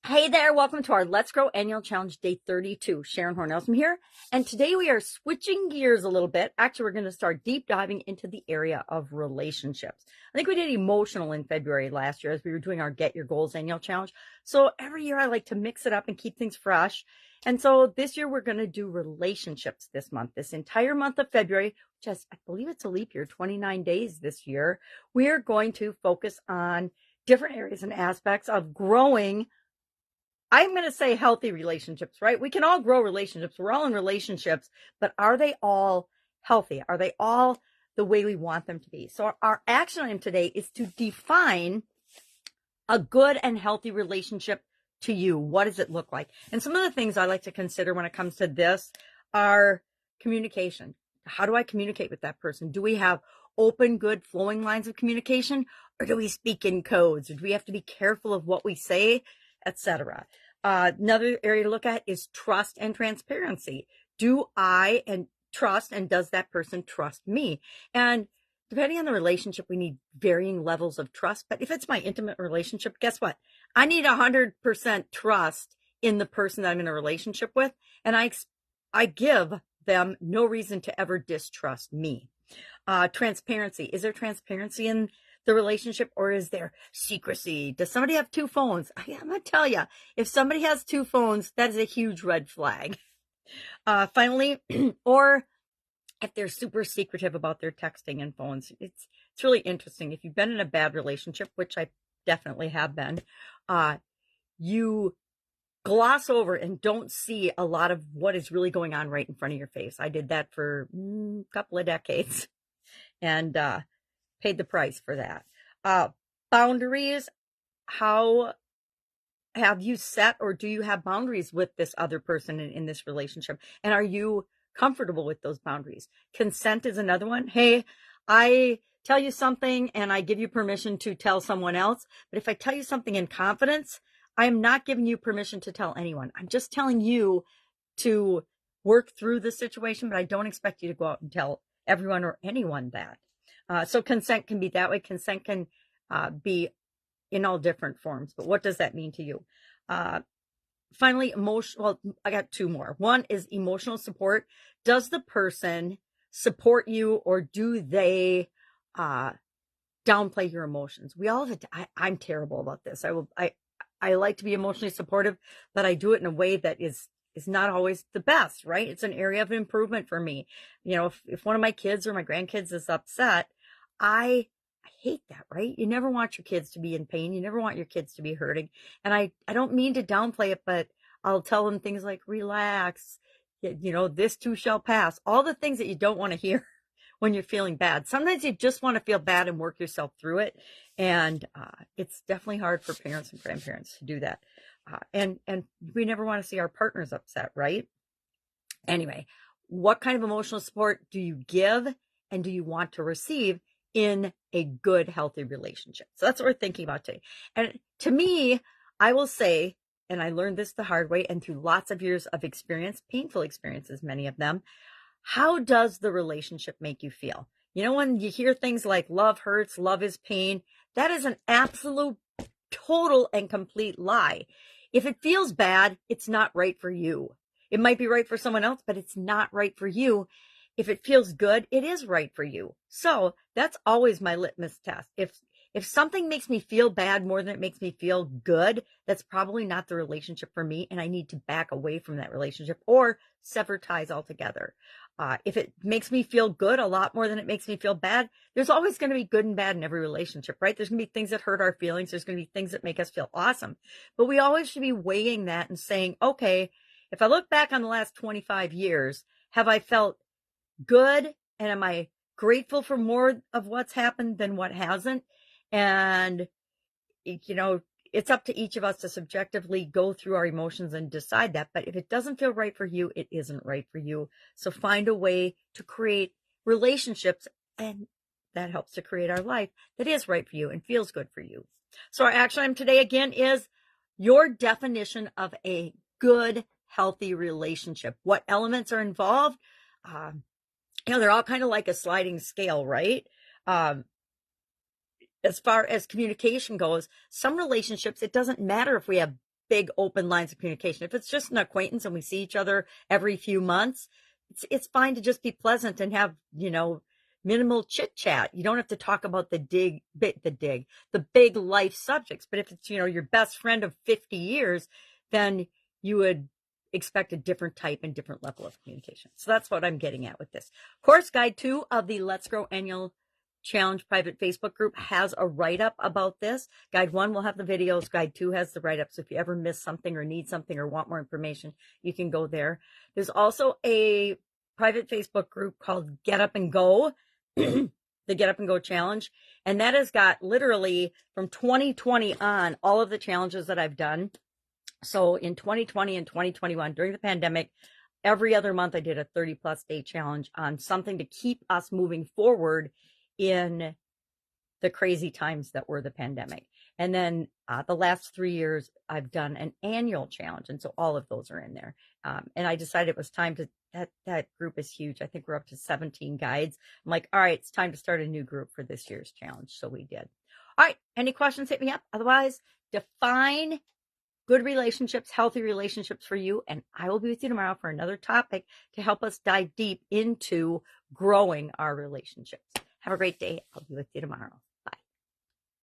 Hey there, welcome to our Let's Grow Annual Challenge Day 32. Sharon Horne-Ellstrom here, and today we are switching gears a little bit. Actually, we're going to start deep diving into the area of relationships. I think we did emotional in February last year as we were doing our Get Your Goals Annual Challenge. So every year I like to mix it up and keep things fresh. And so this year we're going to do relationships this month, this entire month of February, which has, I believe it's a leap year, 29 days this year. We are going to focus on different areas and aspects of growing. I'm going to say healthy relationships, right? We can all grow relationships. We're all in relationships, but are they all healthy? Are they all the way we want them to be? So our action item today is to define a good and healthy relationship to you. What does it look like? And some of the things I like to consider when it comes to this are communication. How do I communicate with that person? Do we have open, good, flowing lines of communication, or do we speak in codes? Or do we have to be careful of what we say, etc.? Another area to look at is trust and transparency. Do I and trust, and does that person trust me? And depending on the relationship, we need varying levels of trust. But if it's my intimate relationship, guess what? I need 100% trust in the person that I'm in a relationship with. And I give them no reason to ever distrust me. Transparency. Is there transparency in the relationship, or is there secrecy? Does somebody have two phones? I'm going to tell you, if somebody has two phones, that is a huge red flag. Finally, or if they're super secretive about their texting and phones, it's really interesting. If you've been in a bad relationship, which I definitely have been, you gloss over and don't see a lot of what is really going on right in front of your face. I did that for a couple of decades and paid the price for that. Boundaries. How have you set, or do you have boundaries with this other person in this relationship? And are you comfortable with those boundaries? Consent is another one. Hey, I tell you something and I give you permission to tell someone else. But if I tell you something in confidence, I am not giving you permission to tell anyone. I'm just telling you to work through the situation, but I don't expect you to go out and tell everyone or anyone that. So consent can be that way. Consent can be in all different forms. But what does that mean to you? Finally, well, I got two more. One is emotional support. Does the person support you, or do they downplay your emotions? We all have I'm terrible about this. I like to be emotionally supportive, but I do it in a way that is not always the best, right? It's an area of improvement for me. You know, if one of my kids or my grandkids is upset, I hate that, right? You never want your kids to be in pain. You never want your kids to be hurting. And I don't mean to downplay it, but I'll tell them things like, relax, you know, this too shall pass. All the things that you don't want to hear when you're feeling bad. Sometimes you just want to feel bad and work yourself through it. And it's definitely hard for parents and grandparents to do that. And we never want to see our partners upset, right? Anyway, what kind of emotional support do you give and do you want to receive in a good, healthy relationship? So that's what we're thinking about today. And to me, I will say, and I learned this the hard way and through lots of years of experience, painful experiences, many of them, how does the relationship make you feel? You know, when you hear things like love hurts, love is pain, that is an absolute, total, and complete lie. If it feels bad, it's not right for you. It might be right for someone else, but it's not right for you. If it feels good, it is right for you. So that's always my litmus test. If something makes me feel bad more than it makes me feel good, that's probably not the relationship for me, and I need to back away from that relationship or sever ties altogether. If it makes me feel good a lot more than it makes me feel bad, there's always going to be good and bad in every relationship, right? There's going to be things that hurt our feelings. There's going to be things that make us feel awesome. But we always should be weighing that and saying, okay, if I look back on the last 25 years, have I felt good? And am I grateful for more of what's happened than what hasn't? And, you know, it's up to each of us to subjectively go through our emotions and decide that. But if it doesn't feel right for you, it isn't right for you. So find a way to create relationships, and that helps to create our life that is right for you and feels good for you. So our action item today again is your definition of a good, healthy relationship. What elements are involved? You know, they're all kind of like a sliding scale, right? As far as communication goes, some relationships, it doesn't matter if we have big open lines of communication. If it's just an acquaintance and we see each other every few months, it's fine to just be pleasant and have, minimal chit chat. You don't have to talk about the big life subjects. But if it's, your best friend of 50 years, then you would expect a different type and different level of communication. So that's what I'm getting at with this. Course Guide 2 of the Let's Grow Annual Challenge private Facebook group has a write-up about this. Guide 1 will have the videos. Guide 2 has the write-up. So if you ever miss something or need something or want more information, you can go there. There's also a private Facebook group called Get Up and Go, the Get Up and Go Challenge. And that has got literally from 2020 on all of the challenges that I've done. So in 2020 and 2021, during the pandemic, every other month I did a 30+ day challenge on something to keep us moving forward in the crazy times that were the pandemic. And then the last 3 years, I've done an annual challenge. And so all of those are in there. And I decided it was time to, that group is huge. I think we're up to 17 guides. I'm like, all right, it's time to start a new group for this year's challenge. So we did. All right. Any questions, hit me up. Otherwise, define good relationships, healthy relationships for you. And I will be with you tomorrow for another topic to help us dive deep into growing our relationships. Have a great day. I'll be with you tomorrow.